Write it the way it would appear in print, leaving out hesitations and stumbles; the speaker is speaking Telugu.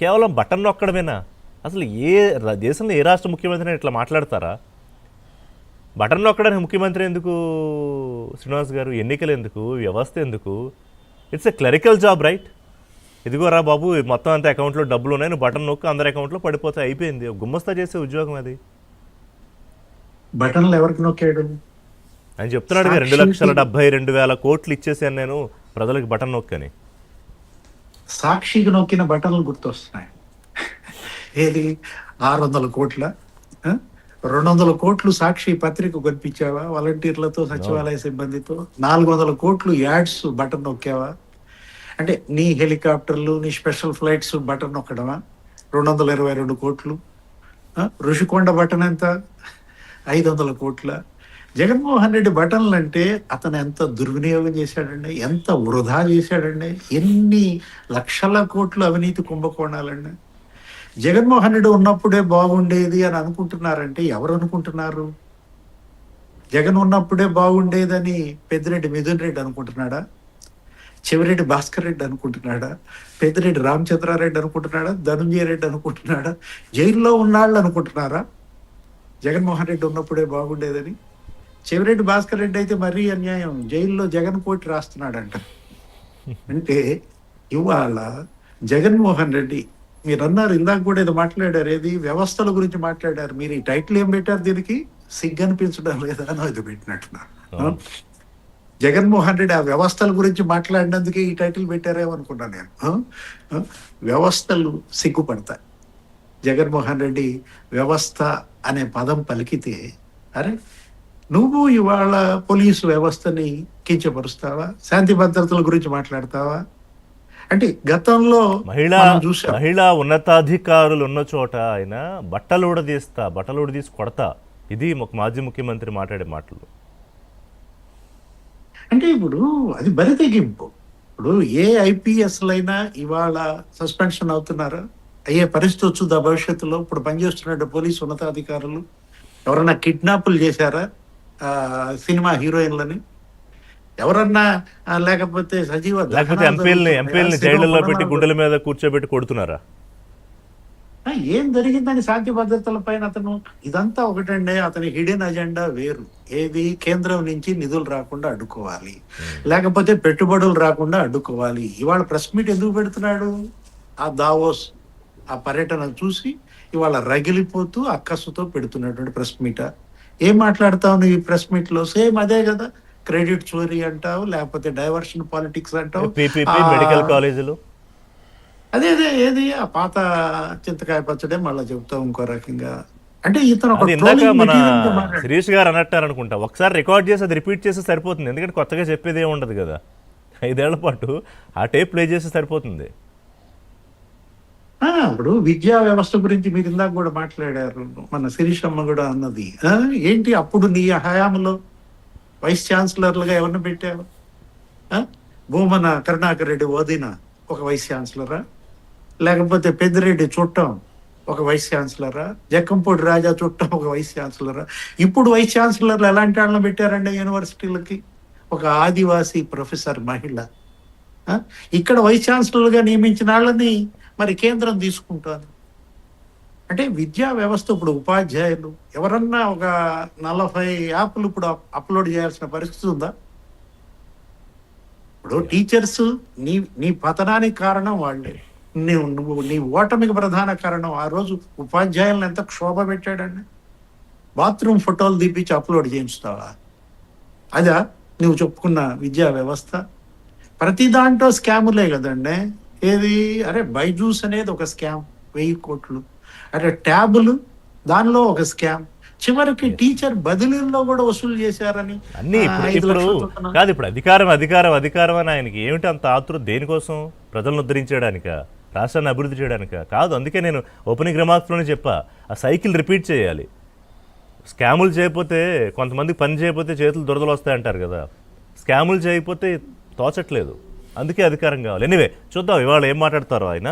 కేవలం బటన్ నొక్కడమేనా? అసలు దేశంలో ఏ రాష్ట్ర ముఖ్యమంత్రి ఇట్లా మాట్లాడతారా? బటన్ నొక్కడానికి ముఖ్యమంత్రి ఎందుకు శ్రీనివాస్ గారు? ఎన్నికలు ఎందుకు? వ్యవస్థ ఎందుకు? It's a clerical job, right? ఇదిగోరా బాబు, మొత్తం అంత అకౌంట్లో డబ్బులు ఉన్నాయి, నువ్వు బటన్ నొక్కు, అందరి అకౌంట్లో పడిపోతే అయిపోయింది. గుమ్మస్తా చేసే ఉద్యోగం అది. బటన్లు ఎవరికి నొక్కాడు? ఆయన చెప్తున్నాడు 2,72,000 కోట్లు ఇచ్చేసాను నేను ప్రజలకు బటన్ నొక్కని. సాక్షికి నొక్కిన బటన్లు గుర్తొస్తున్నాయి. ఏది 600 కోట్ల 200 కోట్లు సాక్షి పత్రిక కనిపించావా? వాలంటీర్లతో, సచివాలయ సిబ్బందితో 400 కోట్లు యాడ్స్ బటన్ నొక్కావా? అంటే నీ హెలికాప్టర్లు, నీ స్పెషల్ ఫ్లైట్స్ బటన్ నొక్కడమా? 222 కోట్లు. ఋషికొండ బటన్ ఎంత? 500 కోట్ల. జగన్మోహన్ రెడ్డి బటన్లు అంటే అతను ఎంత దుర్వినియోగం చేశాడండి, ఎంత వృధా చేశాడండి, ఎన్ని లక్షల కోట్లు అవినీతి కుంభకోణాలండి. జగన్మోహన్ రెడ్డి ఉన్నప్పుడే బాగుండేది అని అనుకుంటున్నారంటే ఎవరు అనుకుంటున్నారు? జగన్ ఉన్నప్పుడే బాగుండేదని పెద్దిరెడ్డి మిథున్ రెడ్డి అనుకుంటున్నాడా? చెవిరెడ్డి భాస్కర్ రెడ్డి అనుకుంటున్నాడా? పెద్దిరెడ్డి రామచంద్రారెడ్డి అనుకుంటున్నాడా? ధనుంజయ రెడ్డి అనుకుంటున్నాడా? జైల్లో ఉన్నాళ్ళు అనుకుంటున్నారా జగన్మోహన్ రెడ్డి ఉన్నప్పుడే బాగుండేదని? చెవిరెడ్డి భాస్కర్ రెడ్డి అయితే మరీ అన్యాయం, జైల్లో జగన్ పోటీ రాస్తున్నాడంట. అంటే ఇవాళ జగన్మోహన్ రెడ్డి, మీరు అన్నారు ఇందాక కూడా ఏదో మాట్లాడారు, ఏది వ్యవస్థల గురించి మాట్లాడారు. మీరు ఈ టైటిల్ ఏం పెట్టారు దీనికి? సిగ్గు అనిపించడం లేదా అని అది పెట్టినట్టున్నారు. జగన్మోహన్ రెడ్డి ఆ వ్యవస్థల గురించి మాట్లాడినందుకే ఈ టైటిల్ పెట్టారేమనుకున్నా నేను. వ్యవస్థలు సిగ్గుపడతాయి. జగన్మోహన్ రెడ్డి వ్యవస్థ అనే పదం పలికితే, అరే నువ్వు ఇవాళ పోలీసు వ్యవస్థని కించపరుస్తావా? శాంతి భద్రతల గురించి మాట్లాడతావా? అంటే గతంలో మహిళా ఉన్నతాధికారులు ఉన్న చోట ఆయన బట్టలు ఊడదీసి కొడతా, ఇది మాజీ ముఖ్యమంత్రి మాట్లాడే మాటలు. అంటే ఇప్పుడు అది బరి తెగింపు. ఇప్పుడు ఏ ఐపీఎస్లైనా ఇవాళ సస్పెన్షన్ అవుతున్నారా? అయ్యే పరిస్థితి వచ్చుద్దా భవిష్యత్తులో? ఇప్పుడు పనిచేస్తున్న పోలీసు ఉన్నతాధికారులు ఎవరన్నా కిడ్నాపులు చేశారా సినిమా హీరోయిన్లని? ఎవరన్నా లేకపోతే ఎంపీలని జైళ్ళలో పెట్టి గుండెల మీద కూర్చోబెట్టి కొడుతున్నారా? ఏం జరిగిందని శాంతి భద్రతల పైన అతను, ఇదంతా ఒకటండి, అతని హిడెన్ అజెండా వేరు. ఏది? కేంద్రం నుంచి నిధులు రాకుండా అడ్డుకోవాలి, లేకపోతే పెట్టుబడులు రాకుండా అడ్డుకోవాలి. ఇవాళ ప్రెస్ మీట్ ఎందుకు పెడుతున్నాడు? ఆ దావోస్ ఆ పర్యటన చూసి ఇవాళ రగిలిపోతూ అక్కసుతో పెడుతున్నటువంటి ప్రెస్ మీట. ఏం మాట్లాడతావు నువ్వు ఈ ప్రెస్ మీట్ లో? సేమ్ అదే కదా, క్రెడిట్ చోరీ అంటావు, లేకపోతే డైవర్షన్ పాలిటిక్స్ అంటావు, మెడికల్ కాలేజీలు అదే అదే ఏది ఆ పాత చింతకాయ పచ్చడే మళ్ళీ చెప్తావు ఇంకో రకంగా. అంటే ఇతను మన శిరీష్ గారు అన్నట్టారు అనుకుంటా, ఒకసారి రికార్డ్ చేసి అది రిపీట్ చేస్తే సరిపోతుంది. ఎందుకంటే కొత్తగా చెప్పేది ఏమి ఉండదు కదా. 5 ఏళ్ల పాటు ఆ టేప్ ప్లే చేస్తే సరిపోతుంది. ఇప్పుడు విద్యా వ్యవస్థ గురించి మీరు ఇందాక కూడా మాట్లాడారు, మన శిరీష్ అమ్మ కూడా అన్నది. ఏంటి అప్పుడు నీ హయాంలో వైస్ ఛాన్సలర్లుగా ఎవరిని పెట్టావు? భూమన కరుణాకర్ రెడ్డి వదిన ఒక వైస్ ఛాన్సలరా? లేకపోతే పెద్దిరెడ్డి చుట్టం ఒక వైస్ ఛాన్సలరా? జక్కంపూడి రాజా చుట్టం ఒక వైస్ ఛాన్సలరా? ఇప్పుడు వైస్ ఛాన్సలర్లు ఎలాంటి వాళ్ళని పెట్టారండి యూనివర్సిటీలకి? ఒక ఆదివాసీ ప్రొఫెసర్ మహిళ. ఇక్కడ వైస్ ఛాన్సలర్గా నియమించిన వాళ్ళని మరి కేంద్రం తీసుకుంటాను. అంటే విద్యా వ్యవస్థ ఇప్పుడు ఉపాధ్యాయులు ఎవరన్నా ఒక 40 యాప్లు ఇప్పుడు అప్లోడ్ చేయాల్సిన పరిస్థితి ఉందా? ఇప్పుడు టీచర్స్ నీ పతనానికి కారణం వాళ్ళే. నీ ఓటమికి ప్రధాన కారణం ఆ రోజు ఉపాధ్యాయులను ఎంత క్షోభ పెట్టాడండి. బాత్రూమ్ ఫోటోలు తీపించి అప్లోడ్ చేయించుతావా? అదా నువ్వు చెప్పుకున్న విద్యా వ్యవస్థ? ప్రతి దాంట్లో స్కాములే కదండి. ఏది? అరే బైజూస్ అనేది ఒక స్కామ్, 1000 కోట్లు. అరే ట్యాబులు, దానిలో ఒక స్కామ్. చివరికి టీచర్ బదిలీల్లో కూడా వసూలు చేశారని అన్ని. ఇప్పుడు కాదు, ఇప్పుడు అధికారం అని ఆయనకి ఏమిటి అంత ఆతృత? దేనికోసం? ప్రజలను ఉద్ధరించడానిక? రాష్ట్రాన్ని అభివృద్ధి చేయడానిక? కాదు. అందుకే నేను ఓపెనింగ్ రిమార్క్స్లోనే చెప్పా, ఆ సైకిల్ రిపీట్ చేయాలి. స్కాములు చేయకపోతే, కొంతమంది పని చేయకపోతే చేతులు దురదలు వస్తాయంటారు కదా, స్కాములు చేయకపోతే తోచట్లేదు. అందుకే అధికారం కావాలి. ఎనీవే చూద్దాం ఇవాళ ఏం మాట్లాడతారో ఆయన.